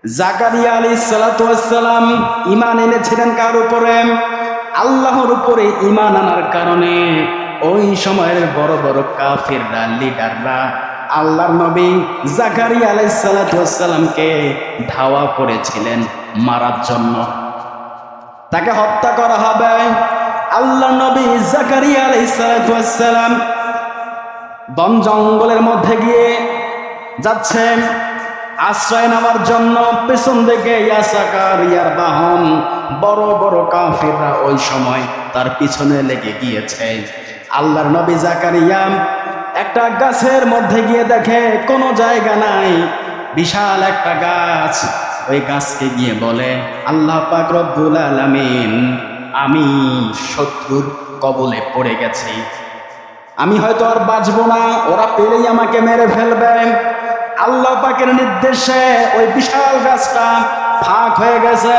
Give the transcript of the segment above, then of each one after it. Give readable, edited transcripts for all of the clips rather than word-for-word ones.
জাকারিয়া আলাইহিস সালাতু ওয়াস সালাম ঈমান এনেছিলেন কার উপরে? আল্লাহর উপরে ঈমান আনার কারণে ওই সময়ের বড় বড় কাফিররা, লিডাররা আল্লাহর নবী জাকারিয়া আলাইহিস সালাতু ওয়াস সালামকে ধাওয়া করেছিলেন মারার জন্য। তাকে হত্যা করা হবে। আল্লাহর নবী জাকারিয়া আলাইহিস সালাতু ওয়াস সালাম বন জঙ্গলের মধ্যে গিয়ে যাচ্ছেন আশ্রয় নেওয়ার জন্য। পেছন দিকে ইয়া জাকারিয়ার বাহন বড় বড় কাফিররা ওই সময় তার পিছনে লেগে গিয়েছে। আল্লাহর নবী জাকারিয়া একটা গাছের মধ্যে গিয়ে দেখে কোনো জায়গা নাই, বিশাল একটা গাছ। ওই গাছকে গিয়ে বলে, আল্লাহ পাক রব্বুল আলামিন, আমি শত্রুর কবলে পড়ে গেছি, আমি হয়তো আর বাঁচবো না, ওরা পেলেই আমাকে মেরে ফেলবে। আল্লাহ পাকের নির্দেশে ওই বিশাল গাছটা ফাঁক হয়ে গেছে।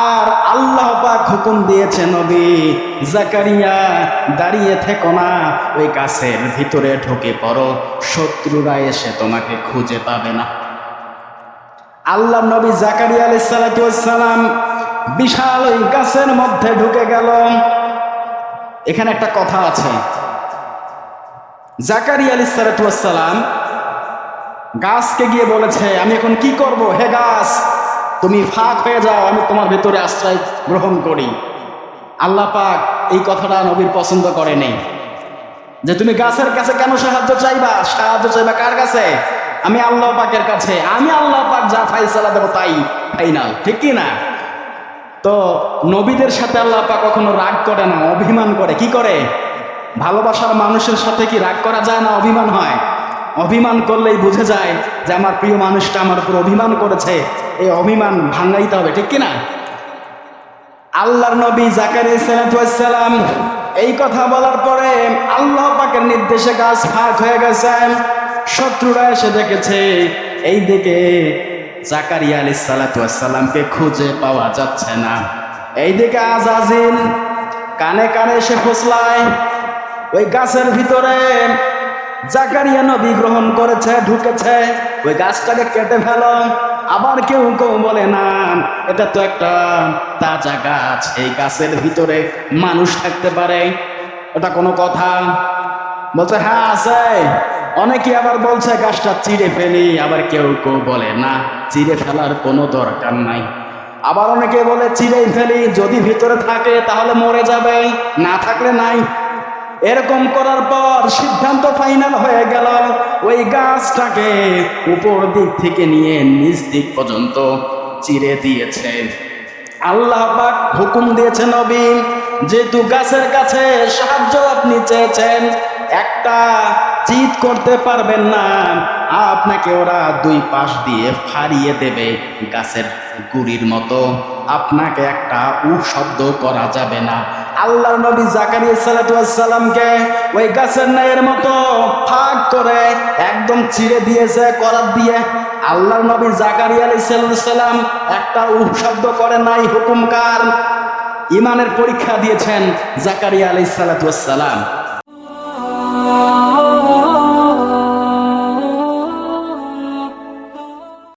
আর আল্লাহ পাক হুকুম দিয়েছে, নবী জাকারিয়া দাঁড়িয়ে থেকো না, ওই গাছের ভিতরে ঢুকে পড়ো, শত্রুরা এসে তোমাকে খুঁজে পাবে না। আল্লাহ নবী জাকারিয়া আলাইহিস সালাতু ওয়াস সালাম বিশাল ওই গাছের মধ্যে ঢুকে গেল। এখানে একটা কথা আছে, জাকারিয়া আলাইহিস সালাতু ওয়াস সালাম গাছকে গিয়ে বলেছে, আমি এখন কি করব? হে গাছ, তুমি ফাঁক হয়ে যাও, আমি তোমার ভেতরে আশ্রয় গ্রহণ করি। আল্লাহ পাক এই কথাটা নবীর পছন্দ করেনি, যে তুমি গাছের কাছে কেন সাহায্য চাইবা? সাহায্য চাইবা কার কাছে? আমি আল্লাহ পাকের কাছে। আমি আল্লাহ পাক যা ফাইসালা দেবো তাই ফাইনাল, ঠিক কি না? তো নবীদের সাথে আল্লাহ পাক কখনো রাগ করে না, অভিমান করে। কি করে? ভালোবাসার মানুষের সাথে কি রাগ করা যায় না? অভিমান হয়। অভিমান করলেই বুঝে যায় যে আমার প্রিয় মানুষটা আমার উপর অভিমান করেছে, এই অভিমান ভাঙাইতে হবে, ঠিক কিনা? আল্লাহর নবী জাকারিয়া সালাতু ওয়াস সালাম এই কথা বলার পরে আল্লাহ পাকের নির্দেশে গাছ ফাঁক হয়ে গেছে। শত্রুরা এসে দেখেছে এই দিকে জাকারিয়া আলাইহিস সালাতু ওয়াস সালামকে খুঁজে পাওয়া যাচ্ছে না। এইদিকে আজাজিল কানে কানে এসে ফসলায়, ওই গাছের ভিতরে জাকারিয়া নবী গ্রহণ করেছে, ঢুকেছে, ওই গাছটাকে কেটে ফেলো। আবার কেউ কেউ বলে, না, এটা তো একটা তাজা গাছ, এই গাছের ভিতরে মানুষ থাকতে পারে, এটা কোনো কথা? বলছে হ্যাঁ আছে। অনেকে আবার বলছে গাছটা চিড়ে ফেলি, আবার কেউ কেউ বলে না, চিড়ে ফেলার কোনো দরকার নাই। আবার অনেকে বলে চিড়েই ফেলি, যদি ভিতরে থাকে তাহলে মরে যাবে, না থাকলে নাই। এরকম করার পর সিদ্ধান্ত ফাইনাল হয়ে গেল, ওই গাছটাকে উপর দিক থেকে নিয়ে নিচ দিক পর্যন্ত চিরে দিয়েছে। আল্লাহ পাক হুকুম দিয়েছে, নবী যেহেতু গাছের কাছে সাহায্য আপনি চেয়েছেন, একটা চিৎ করতে পারবেন না, আপনাকে ওরা দুই পাশ দিয়ে ফাড়িয়ে দেবে গাছের গুড়ির মতো, আপনাকে একটা শব্দ করা যাবে না। আল্লাহর নবী জাকারিয়া সালাতু ওয়াস সালামকে ওই গাছের ন্যায়ের মতো ফাঁক করে একদম চিড়ে দিয়েছে করাত দিয়ে। আল্লাহর নবী জাকারিয়া আলাইহিস সালাম একটা শব্দ করে নাই। হুকুমকার ইমানের পরীক্ষা দিয়েছেন জাকারিয়া আলাইহিস সালাতু ওয়াস সালাম।